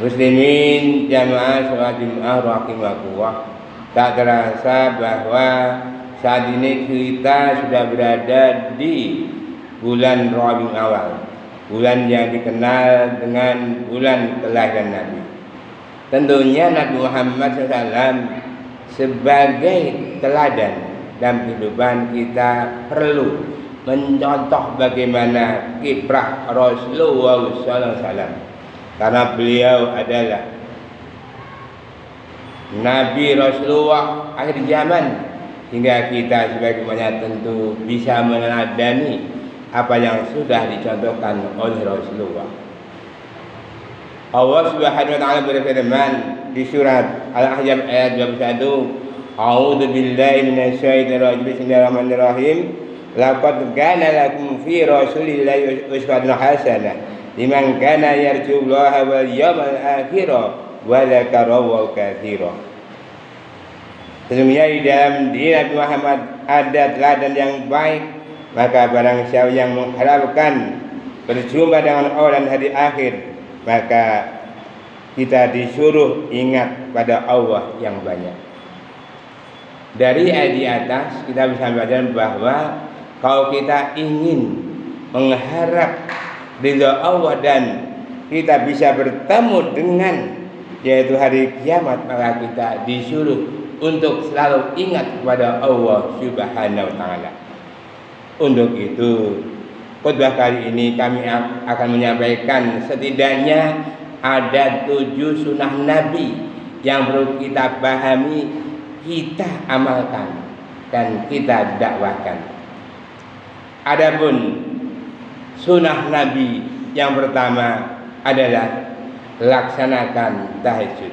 Muslimin jamaah sholat Jumat rahimakumullah. Tak terasa bahwa saat ini kita sudah berada di bulan Rabiul Awal, bulan yang dikenal dengan bulan kelahiran Nabi. Tentunya Nabi Muhammad SAW sebagai teladan dalam kehidupan kita perlu mencontoh bagaimana kiprah Rasulullah SAW, karena beliau adalah Nabi Rasulullah akhir zaman, hingga kita sebagaimana tentu bisa meneladani apa yang sudah dicontohkan oleh Rasulullah. Allah Subhanahu wa taala berfirman di surat Al-Ahzab ayat 21, A'udzu billahi minasyaitonir rajim. Bismillahirrahmanirrahim. Laqad kana lakum fi rasulillahi uswatun hasanah liman kana yarjullaha wal yawmal akhir wa dzakarallaha katsiran. Sesungguhnya di dalam diri Nabi Muhammad ada teladan yang baik, maka barang siapa yang mengharapkan berjumpa dengan Allah dan hari akhir, maka kita disuruh ingat pada Allah yang banyak. Dari ayat di atas kita bisa belajar bahwa kalau kita ingin mengharap ridha Allah dan kita bisa bertemu dengan yaitu hari kiamat, maka kita disuruh untuk selalu ingat kepada Allah Subhanahu wa taala. Untuk itu khutbah kali ini kami akan menyampaikan setidaknya ada 7 sunnah Nabi yang perlu kita pahami, kita amalkan dan kita dakwahkan. Adapun sunnah Nabi yang pertama adalah laksanakan tahajud.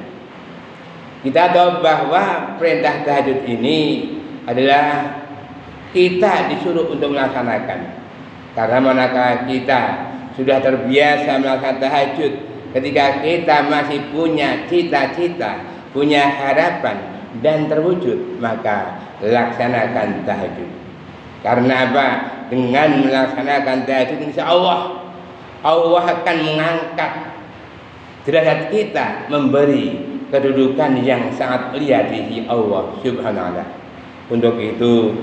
Kita tahu bahwa perintah tahajud ini adalah kita disuruh untuk melaksanakan. Karena manakala kita sudah terbiasa melaksanakan tahajud, ketika kita masih punya cita-cita, punya harapan dan terwujud, maka laksanakan tahajud. Karena apa? Dengan melaksanakan tahajud, insya Allah akan mengangkat derajat kita, memberi kedudukan yang sangat mulia di sisi Allah Subhanahu wa taala. Untuk itu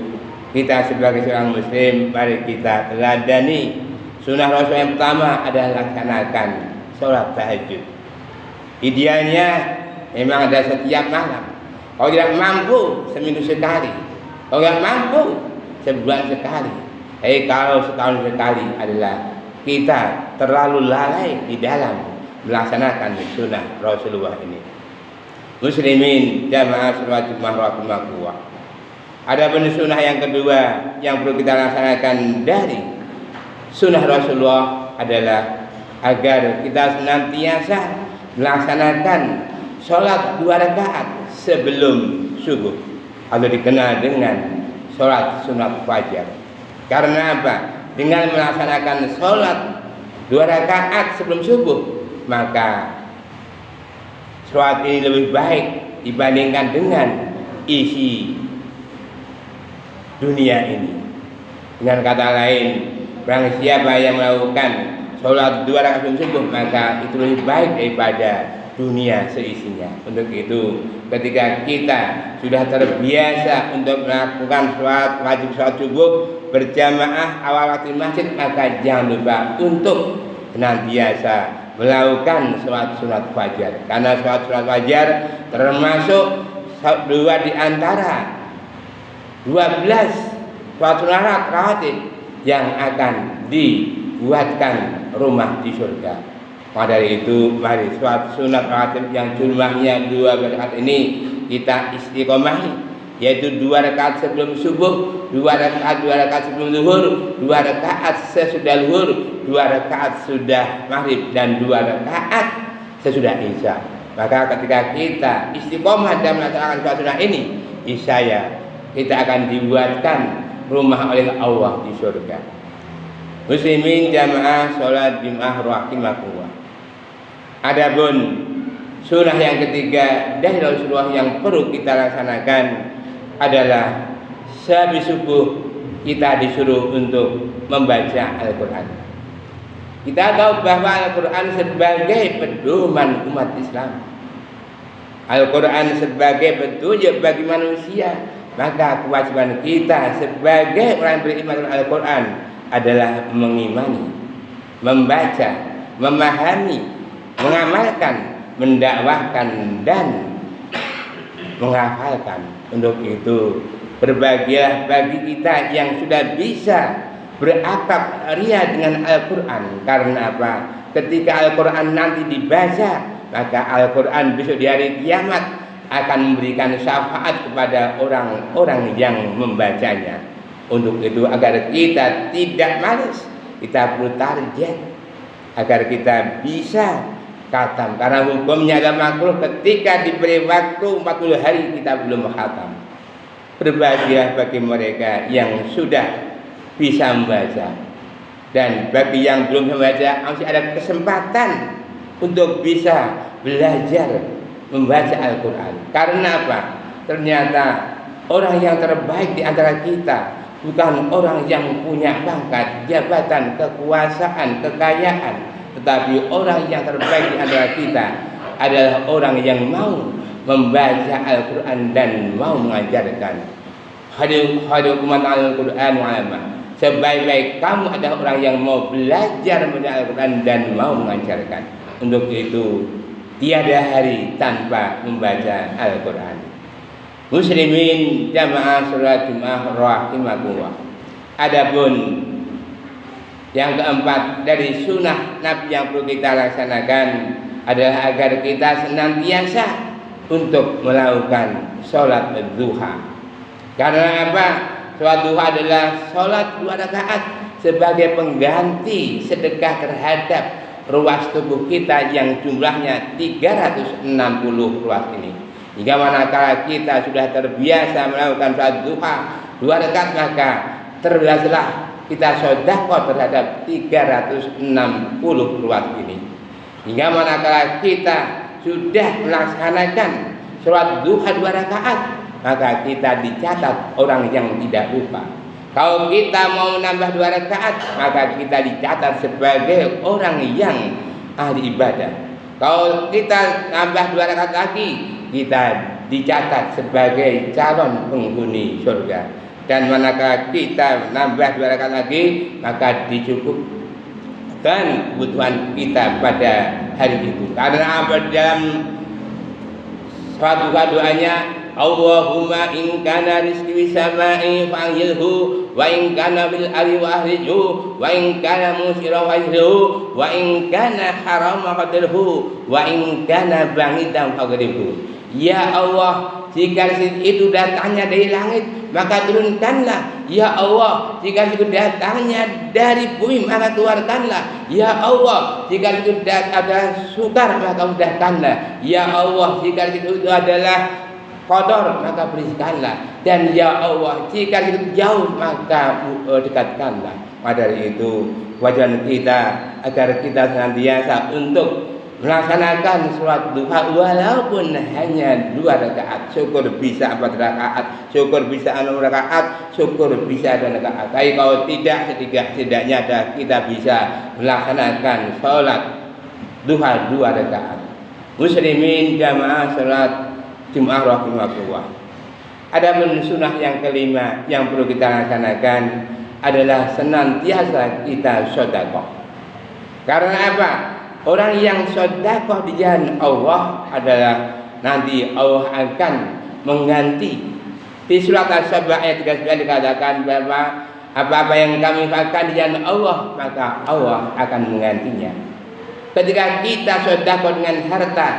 kita sebagai seorang muslim, mari kita teladani sunnah Rasul yang pertama adalah laksanakan sholat tahajud. Idealnya memang ada setiap malam. Kalau tidak mampu seminggu sekali, kalau tidak mampu sebulan sekali. Kalau setahun sekali adalah kita terlalu lalai di dalam melaksanakan sunnah Rasulullah ini. Muslimin jamaah sholat Jumat rahimakumullah. Ada sunnah yang kedua yang perlu kita laksanakan dari sunnah Rasulullah adalah agar kita senantiasa melaksanakan sholat 2 rakaat sebelum subuh, atau dikenal dengan sholat sunat fajar. Karena apa? Dengan melaksanakan sholat 2 rakaat sebelum subuh, maka sholat ini lebih baik dibandingkan dengan isi dunia ini. Dengan kata lain, barang siapa yang melakukan sholat 2 rakaat sebelum subuh, maka itu lebih baik daripada dunia seisinya. Untuk itu ketika kita sudah terbiasa untuk melakukan sholat wajib sholat subuh berjamaah awal waktu masjid, maka jangan lupa untuk senantiasa melakukan sholat sunat fajar. Karena sholat sunat fajar termasuk 2 di antara 12 sholat sunat rawatib yang akan dibuatkan rumah di surga. Maka dari itu mari sholat sunat rawatib yang jumlahnya 2 rakaat ini kita istiqomahi, yaitu 2 rakaat sebelum subuh, 2 rakaat sebelum zuhur, 2 rakaat sesudah zuhur, 2 rakaat sudah maghrib, dan 2 rakaat sesudah isya. Maka ketika kita istiqomah dalam melaksanakan sholat sunat ini, niscaya kita akan dibuatkan rumah oleh Allah di surga. Muslimin jamaah sholat Jumat rahimakumullah. Adapun sunnah yang ketiga dari Rasulullah yang perlu kita laksanakan adalah sehabis subuh kita disuruh untuk membaca Al-Quran. Kita tahu bahwa Al-Quran sebagai pedoman umat Islam, Al-Quran sebagai petunjuk bagi manusia, maka kewajiban kita sebagai orang yang beriman dengan Al-Quran adalah mengimani, membaca, memahami, mengamalkan, mendakwahkan, dan menghafalkan. Untuk itu berbahagialah bagi kita yang sudah bisa berakrab ria dengan Al-Quran. Karena apa? Ketika Al-Quran nanti dibaca, maka Al-Quran besok di hari kiamat akan memberikan syafaat kepada orang-orang yang membacanya. Untuk itu agar kita tidak malas, kita perlu target agar kita bisa khatam. Karena hukumnya adalah makruh ketika diberi waktu 40 hari kita belum khatam. Berbahagia bagi mereka yang sudah bisa membaca, dan bagi yang belum membaca masih ada kesempatan untuk bisa belajar membaca Al-Quran. Karena apa? Ternyata orang yang terbaik di antara kita bukan orang yang punya pangkat, jabatan, kekuasaan, kekayaan, tetapi orang yang terbaik di antara kita adalah orang yang mau membaca Al-Quran dan mau mengajarkan. Hadukuman Al-Quran wa'alama. Sebaik-baik kamu adalah orang yang mau belajar membaca Al-Quran dan mau mengajarkan. Untuk itu tiada hari tanpa membaca Al-Quran. Muslimin jamaah sholat Jumat rahimakumullah. Adapun yang keempat dari sunnah Nabi yang perlu kita laksanakan adalah agar kita senantiasa untuk melakukan sholat duha. Karena apa? Sholat duha adalah sholat 2 rakaat sebagai pengganti sedekah terhadap ruas tubuh kita yang jumlahnya 360 ruas ini. Jika manakala kita sudah terbiasa melakukan sholat duha 2 rakaat, maka terbiasalah kita sedekah terhadap 360 ruas ini. Hingga manakala kita sudah melaksanakan sholat duha 2 rakaat, maka kita dicatat orang yang tidak lupa. Kalau kita mau nambah 2 rakaat, maka kita dicatat sebagai orang yang ahli ibadah. Kalau kita nambah 2 rakaat lagi, kita dicatat sebagai calon penghuni surga. Dan manakala kita nambah 2 rakaat lagi, maka dicukupkan kebutuhan kita pada hari itu. Karena apa? Dalam suatu doanya, Allahumma in kana rizqi bis sama'i fa'ilhu wa in kana bil ardi wa ahlihu wa in kana musira wa ahlihu wa in kana harama qadirhu wa in kana ba'idan faqdirhu. Ya Allah, jika rezeki itu datangnya dari langit, maka turunkanlah. Ya Allah, jika itu datangnya dari bumi, maka keluarkanlah. Ya Allah, jika itu ada sukar, maka mudahkanlah. Ya Allah, jika itu adalah qadar, maka berikanlah. Dan ya Allah, jika itu jauh, maka dekatkanlah. Pada itu wajiban kita agar kita senantiasa untuk melaksanakan sholat duha walaupun hanya 2 rakaat. Syukur bisa 4 rakaat, syukur bisa 6 rakaat, syukur bisa 2 rakaat. Tapi kalau tidak, setidaknya kita bisa melaksanakan sholat duha 2 rakaat. Muslimin jamaah sholat Jumat rahimakumullah. Adapun sunnah yang kelima yang perlu kita laksanakan adalah senantiasa kita sedekah. Karena apa? Orang yang sedekah di jalan Allah adalah nanti Allah akan mengganti. Di surat As-Saba ayat 39 dikatakan bahwa apa-apa yang kami lakukan di jalan Allah, maka Allah akan menggantinya. Ketika kita sedekah dengan harta,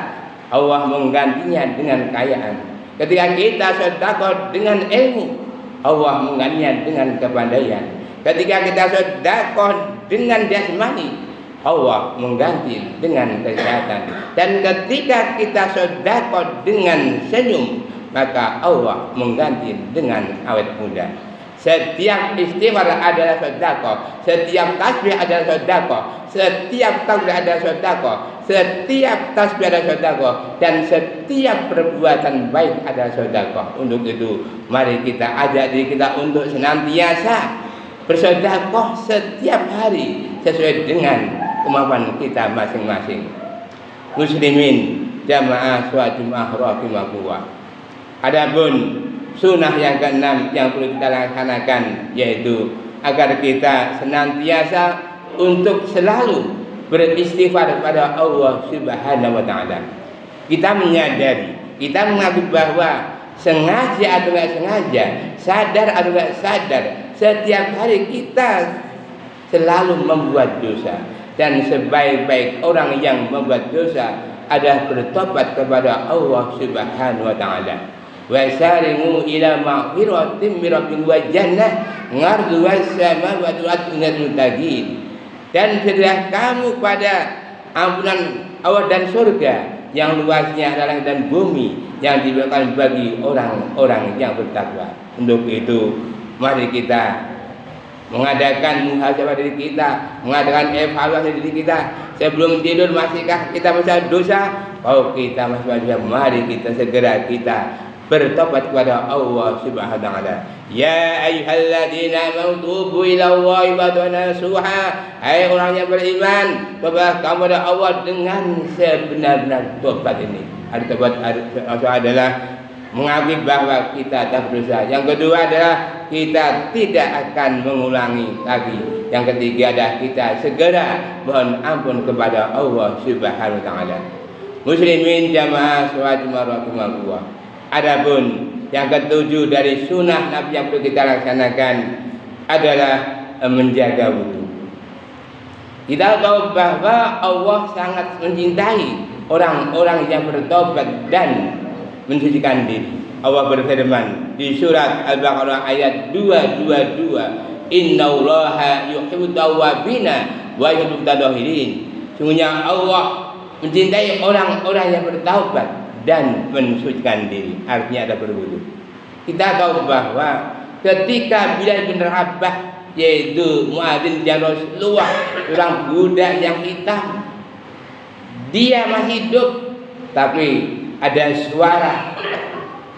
Allah menggantinya dengan kekayaan. Ketika kita sedekah dengan ilmu, Allah menggantinya dengan kepandaian. Ketika kita sedekah dengan jasmani, Allah mengganti dengan kesehatan. Dan ketika kita sedekah dengan senyum, maka Allah mengganti dengan awet muda. Setiap istighfar adalah sedekah, setiap tasbih adalah sedekah, setiap takbir adalah sedekah, setiap tasbih adalah sedekah, dan setiap perbuatan baik adalah sedekah. Untuk itu, mari kita ajak diri kita untuk senantiasa bersedekah setiap hari sesuai dengan kemampuan kita masing-masing. Muslimin jamaah sholat Jumat rahimahullah. Adapun sunnah yang keenam yang perlu kita laksanakan yaitu agar kita senantiasa untuk selalu beristighfar kepada Allah Subhanahu wa taala. Kita menyadari, kita mengakui bahwa sengaja atau tidak sengaja, sadar atau tidak sadar, setiap hari kita selalu membuat dosa. Dan sebaik-baik orang yang membuat dosa adalah bertobat kepada Allah Subhanahu wa taala. Wasari'u ila maghfiratin min rabbikum wa jannah 'arduhas samawati wal ardu. Dan segera kamu pada ampunan Allah dan surga yang luasnya adalah dan bumi yang diberikan bagi orang-orang yang bertakwa. Untuk itu mari kita mengadakan muhasabah diri kita, mengadakan evaluasi diri kita. Sebelum tidur masihkah kita masih dosa? Kalau kita masih dosa, mari kita segera bertobat kepada Allah Subhanahu wa taala. Ya ayyuhalladzina amanu tubu ilallahi taubatan nasuha. Hai orang yang beriman, bertobat kepada Allah dengan sebenar-benar tobat ini. Ada tobat adalah mengakui bahwa kita tak berdosa. Yang kedua adalah kita tidak akan mengulangi lagi. Yang ketiga adalah kita segera mohon ampun kepada Allah Subhanahu wa taala. Muslimin jamaah sholat Jumat rahimahullah. Adapun yang ketujuh dari sunnah Nabi yang perlu kita laksanakan adalah menjaga wudu. Kita tahu bahwa Allah sangat mencintai orang-orang yang bertobat dan mensucikan diri. Allah berfirman di surat Al-Baqarah ayat 222, Innallaha yuhibbut tawwabina wa yuhibbut mutatahhirin. Sungguhnya Allah mencintai orang-orang yang bertaubat dan mensucikan diri, artinya ada berwudu. Kita tahu bahwa ketika Bilal bin Rabah yaitu muadzin dan Rasulullah, orang budak yang hitam, dia masih hidup, tapi ada suara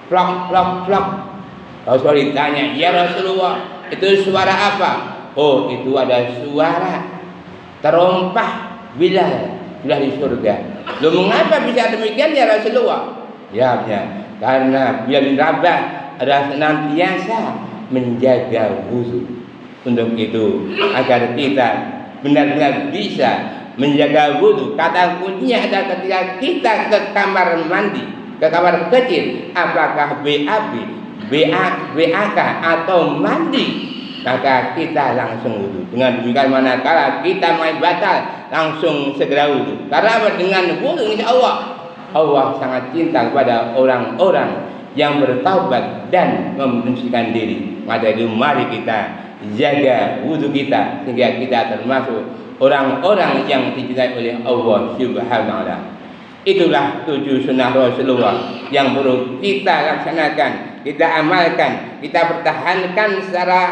plok plok plok. Rasul ditanya, ya Rasulullah, itu suara apa? Oh, itu ada suara terompah Bilal di surga. Loh, mengapa bisa demikian ya Rasulullah? Ya, karena Bilal bin Rabah adalah senantiasa menjaga wudu. Untuk itu, agar kita benar-benar bisa menjaga wudu, kata kuncinya adalah ketika kita ke kamar mandi, ke kamar kecil, apakah BAK atau mandi, maka kita langsung wudu. Dengan demikian manakala kita main batal, langsung segera wudu. Karena dengan wudu insya Allah sangat cinta kepada orang-orang yang bertaubat dan membersihkan diri. Maka itu mari kita jaga wudu kita sehingga kita termasuk orang-orang yang dicintai oleh Allah Subhanahu wa taala. Itulah 7 sunnah Rasulullah yang perlu kita laksanakan, kita amalkan, kita pertahankan secara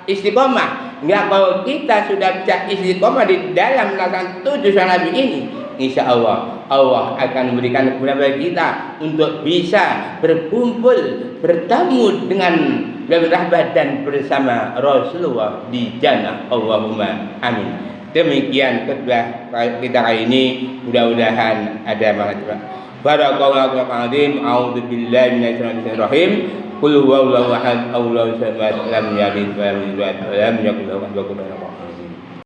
istiqomah. Hingga kalau kita sudah bisa istiqomah di dalam melaksanakan 7 sunnah Nabi ini, insya Allah akan memberikan kepada kita untuk bisa berkumpul, bertemu dengan rahmat dan bersama Rasulullah di jannah. Allahumma amin. Demikian khutbah kita kali ini, mudah-mudahan ada manfaat. Barakallahu fiikum. A'udzu billahi minasyaitonir rajim. Qul huwallahu ahad, Allahu samad, lam yalid wa lam yulad wa lam yakul lahu kufuwan ahad.